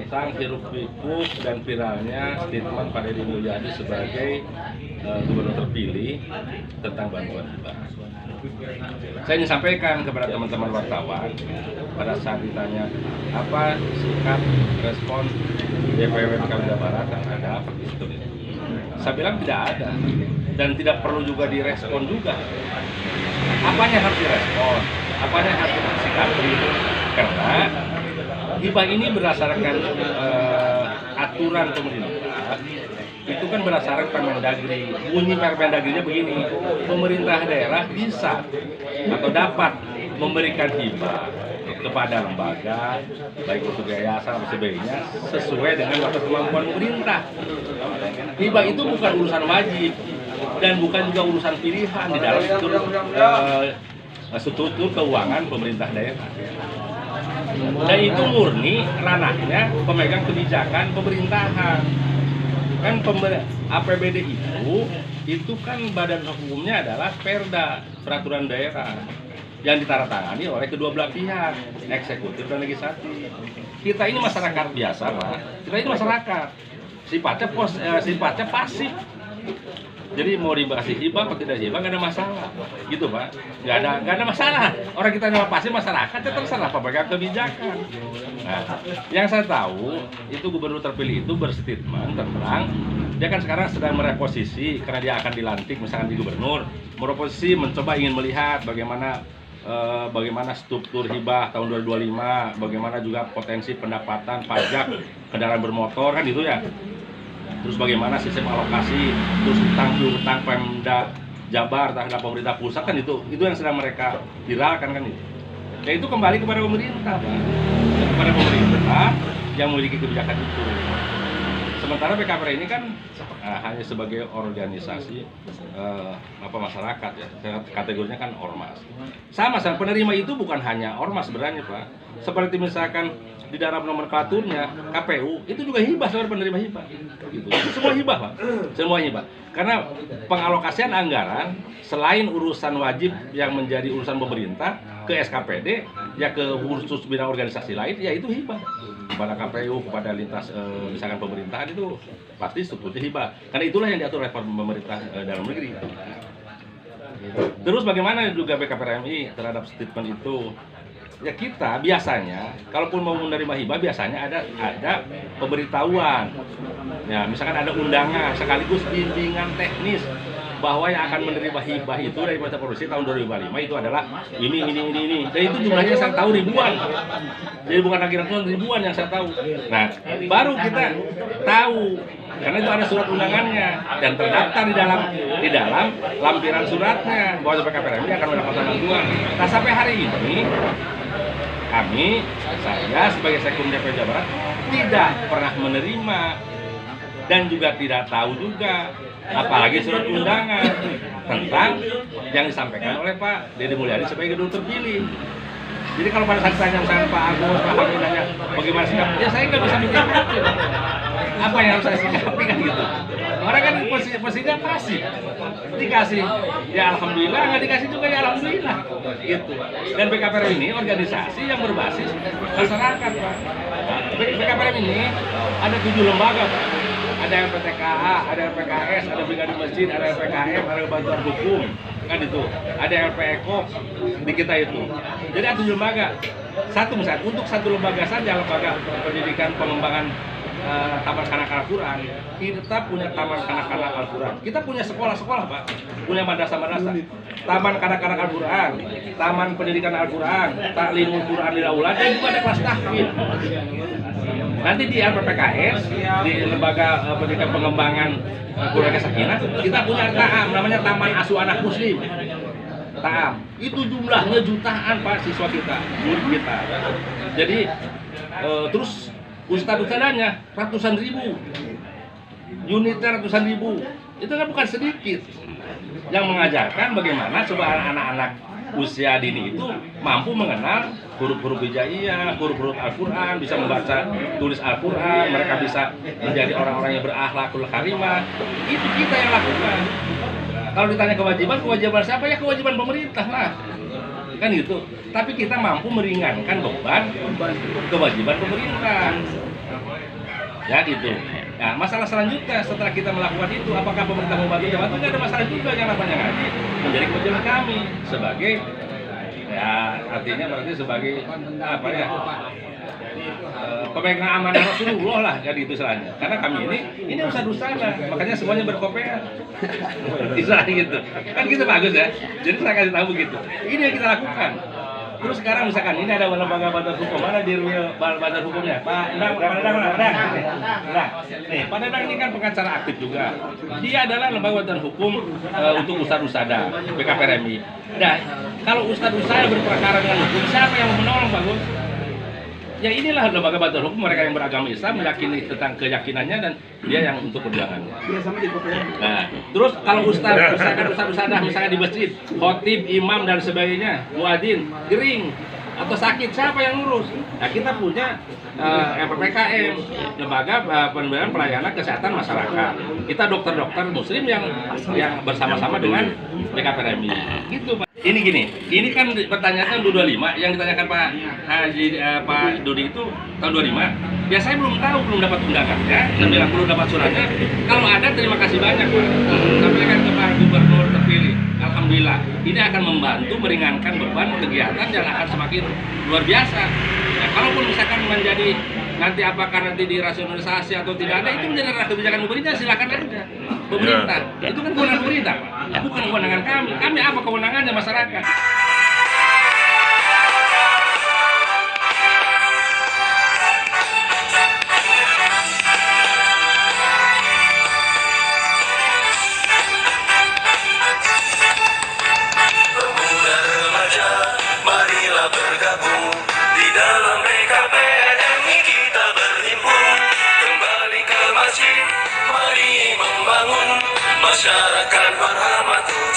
tentang hiruk-pikuk dan viralnya statement Pak Deddy Mulyadi sebagai gubernur terpilih tentang bantuan hibah. Saya ingin sampaikan kepada teman-teman wartawan pada saat ditanya apa sikap respon DPW Jawa Barat terhadap itu. Saya bilang tidak ada dan tidak perlu juga direspon juga. Apanya harus direspon? Apanya harus disikapi? Karena hibah ini berdasarkan aturan pemerintah, itu kan berdasarkan Permendagri. Bunyi Permendagrinya begini, pemerintah daerah bisa atau dapat memberikan hibah kepada lembaga, baik untuk yayasan atau sebagainya, sesuai dengan batas kemampuan pemerintah. Hibah itu bukan urusan wajib dan bukan juga urusan pilihan di dalam struktur keuangan pemerintah daerah. Dan itu murni ranahnya pemegang kebijakan pemerintahan. Kan APBD itu kan badan hukumnya adalah Perda, peraturan daerah yang ditandatangani oleh kedua belah pihak, eksekutif dan legislatif. Kita ini masyarakat biasa, Pak. Kita ini masyarakat. Sifatnya pasif. Jadi mau dikasih hibah atau tidak hibah nggak ada masalah, gitu Pak. Nggak ada masalah. Orang kita nama pasif masyarakat, ya terserah pemegang kebijakan. Nah, yang saya tahu itu gubernur terpilih itu berstatement tentang dia kan sekarang sedang mereposisi karena dia akan dilantik misalkan di gubernur, mereposisi mencoba ingin melihat bagaimana struktur hibah tahun 2025, bagaimana juga potensi pendapatan pajak kendaraan bermotor kan itu ya. Terus bagaimana sistem alokasi, terus hutang Pemda Jabar terhadap pemerintah pusat kan itu yang sedang mereka viralkan kan itu. Ya itu kembali kepada pemerintah, Pak. Kepada pemerintah yang memiliki kebijakan itu. Sementara BKPR ini kan hanya sebagai organisasi masyarakat ya, kategorinya kan ormas. Sama penerima itu bukan hanya ormas sebenarnya Pak. Seperti misalkan di dalam nomenklaturnya KPU itu juga hibah sebenarnya penerima hibah. Gitu. Semua hibah Pak, semua hibah. Karena pengalokasian anggaran selain urusan wajib yang menjadi urusan pemerintah ke SKPD ya ke khusus bidang organisasi lain ya itu hibah. Kepada KPU, kepada lintas misalkan pemerintahan itu pasti strukturnya hibah. Karena itulah yang diatur oleh pemerintah dalam negeri. Terus bagaimana juga BKPR MI terhadap statement itu? Ya kita biasanya, kalaupun mau menerima hibah biasanya ada pemberitahuan. Ya, misalkan ada undangan sekaligus bimbingan teknis bahwa yang akan menerima hibah itu dari Badan Produksi tahun 2005 itu adalah ini. Dan itu jumlahnya saya tahu ribuan. Jadi bukan lagi ratusan, ribuan yang saya tahu. Nah, baru kita tahu karena itu ada surat undangannya dan terdaftar di dalam lampiran suratnya bahwa BKPR ini akan mendapatkan bantuan. Nah, sampai hari ini saya sebagai Sekjen DPW Jawa Barat tidak pernah menerima dan juga tidak tahu juga apalagi surat undangan tentang yang disampaikan oleh Pak Deddy Mulyadi sebagai gubernur terpilih. Jadi kalau pada saat saya misalkan Pak Agus, Pak Hamid nanya bagaimana sikap, ya saya nggak bisa mikir apa yang harus saya sikapi kan gitu. Orang kan posisinya pasif, dikasih ya alhamdulillah, nggak dikasih juga ya alhamdulillah gitu. Dan BKPR ini organisasi yang berbasis masyarakat Pak. BKPR ini ada 7 lembaga Pak. Ada LPTKA, ada LPKS, ada Brigade Masjid, ada LPKM, ada bantuan hukum, kan itu. Ada LPEKO di kita itu. Jadi ada 7 lembaga. Misalnya untuk satu lembaga saja, lembaga pendidikan pengembangan taman kanak-kanak Al-Quran, kita punya taman kanak-kanak Al-Quran. Kita punya sekolah-sekolah Pak, punya madrasah-madrasah, taman kanak-kanak Al-Quran, taman pendidikan Al-Quran, taklimul Quran di aula, dan juga ada kelas tahfidz. Nanti di LPPKS, di lembaga pendidikan pengembangan keluarga sakinah, kita punya TAAM, namanya Taman Asuh Anak Muslim. TAAM, itu jumlahnya jutaan Pak siswa kita, murid kita. Jadi terus ustadz-ustadzanya ratusan ribu, unitnya ratusan ribu, itu kan bukan sedikit. Yang mengajarkan bagaimana coba anak-anak usia dini itu mampu mengenal huruf-huruf hijaiyah, huruf-huruf Al-Quran, bisa membaca tulis Al-Quran, mereka bisa menjadi orang-orang yang berakhlakul karimah. Itu kita yang lakukan. Kalau ditanya kewajiban siapa? Ya kewajiban pemerintah lah. Kan gitu. Tapi kita mampu meringankan beban kewajiban pemerintah. Ya gitu. Nah, masalah selanjutnya setelah kita melakukan itu, apakah pemerintah membantu ya? Itu nggak ada masalah juga, yang namanya ngaji menjadi kewajiban kami sebagai ya artinya berarti sebagai apa ya pemegang amanah Rasulullah lah, jadi itu istilahnya. Karena kami ini ustadz usana, makanya semuanya berkopiah. Istilahnya gitu. Kan gitu bagus ya. Jadi saya kasih tahu begitu. Ini yang kita lakukan. Terus sekarang misalkan ini ada lembaga badan hukum, mana di badan hukumnya? Pak Endang. Nih, Pak Endang ini kan pengacara aktif juga. Dia adalah lembaga badan hukum untuk ustadz-usada, BKPRMI. Nah, kalau ustadz-usada berperkara dengan hukum, siapa yang menolong, Pak Gus? Ya inilah lembaga badan hukum, mereka yang beragama Islam meyakini tentang keyakinannya dan dia yang untuk perjuangannya. Nah, terus kalau ustadz misalnya di masjid, khotib, imam dan sebagainya, muadzin, gering atau sakit, siapa yang ngurus? Nah, kita punya LPPKM, lembaga pemberian pelayanan kesehatan masyarakat. Kita dokter-dokter muslim yang bersama-sama dengan BKPRMI. Gitu, Pak. Ini gini, ini kan pertanyaannya 25 yang ditanyakan Pak Haji Pak Dodi itu tahun 25. Biasanya belum tahu, belum dapat undangan ya. Dan bilang belum dapat suratnya. Kalau ada terima kasih banyak Pak. Sampaikan ke Pak Gubernur terpilih. Alhamdulillah, ini akan membantu meringankan beban kegiatan yang akan semakin luar biasa. Ya, kalaupun misalkan menjadi nanti apakah nanti dirasionalisasi atau tidak ada, itu menjadi kebijakan pemerintah, silakan aja. Pemerintah, itu kan kewenangan pemerintah, Pak. Bukan kewenangan kami. Kami apa kewenangannya masyarakat? Pemuda remaja, marilah bergabung di dalam BKPRMI kita berhimpun kembali ke masjid, mari membangun masyarakat berhamatul.